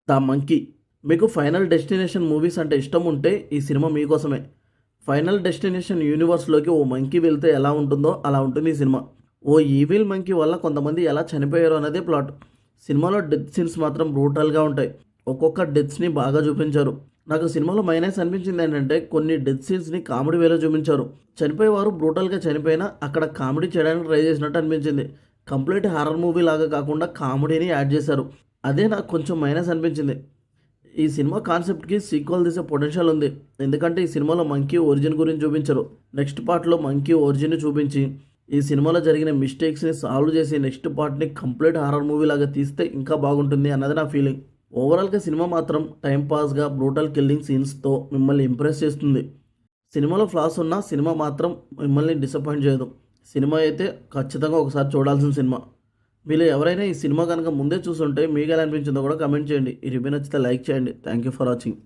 The monkey. మీకు final destination movies అంటే ఇష్టం ఉంటే ఈ సినిమా మీకోసమే. ఫైనల్ డెస్టినేషన్ యూనివర్స్‌లోకి ఓ మంకీ వెళ్తే ఎలా ఉంటుందో అలా ఉంటుంది ఈ సినిమా. ఓ ఈవిల్ మంకీ వల్ల కొంతమంది ఎలా చనిపోయారో అన్నదే ప్లాట్. సినిమాలో డెత్ సీన్స్ మాత్రం బ్రూటల్‌గా ఉంటాయి. ఒక్కొక్క డెత్స్‌ని బాగా చూపించారు. నాకు సినిమాలో మైనస్ అనిపించింది ఏంటంటే కొన్ని డెత్ సీన్స్‌ని కామెడీ వేలో చూపించారు. చనిపోయేవారు బ్రూటల్‌గా చనిపోయినా అక్కడ కామెడీ చేయడానికి ట్రై చేసినట్టు అనిపించింది. కంప్లీట్ హారర్ మూవీ లాగా కాకుండా కామెడీని యాడ్ చేశారు. అదే నాకు కొంచెం మైనస్ అనిపించింది. ఈ సినిమా కాన్సెప్ట్‌కి సీక్వెల్ తీసే పొటెన్షియల్ ఉంది. ఎందుకంటే ఈ సినిమాలో మంకీ ఒరిజిన్ గురించి చూపించరు. నెక్స్ట్ పార్ట్‌లో మంకీ ఒరిజిన్‌ని చూపించి, ఈ సినిమాలో జరిగిన మిస్టేక్స్‌ని సాల్వ్ చేసి నెక్స్ట్ పార్ట్‌ని కంప్లీట్ హారర్ మూవీ లాగా తీస్తే ఇంకా బాగుంటుంది అన్నది నా ఫీలింగ్. ఓవరాల్‌గా సినిమా మాత్రం టైమ్ పాస్‌గా బ్రూటల్ కిల్లింగ్ సీన్స్‌తో మిమ్మల్ని ఇంప్రెస్ చేస్తుంది. సినిమాలో ఫ్లాస్ ఉన్నా సినిమా మాత్రం మిమ్మల్ని డిసప్పాయింట్ చేయదు. సినిమా అయితే ఖచ్చితంగా ఒకసారి చూడాల్సిన సినిమా. మీలో ఎవరైనా ఈ సినిమా గనుక ముందే చూసుంటే మీకెలా అనిపించిందో కూడా కామెంట్ చేయండి. ఈ రివ్యూ నచ్చితే లైక్ చేయండి. Thank you for watching.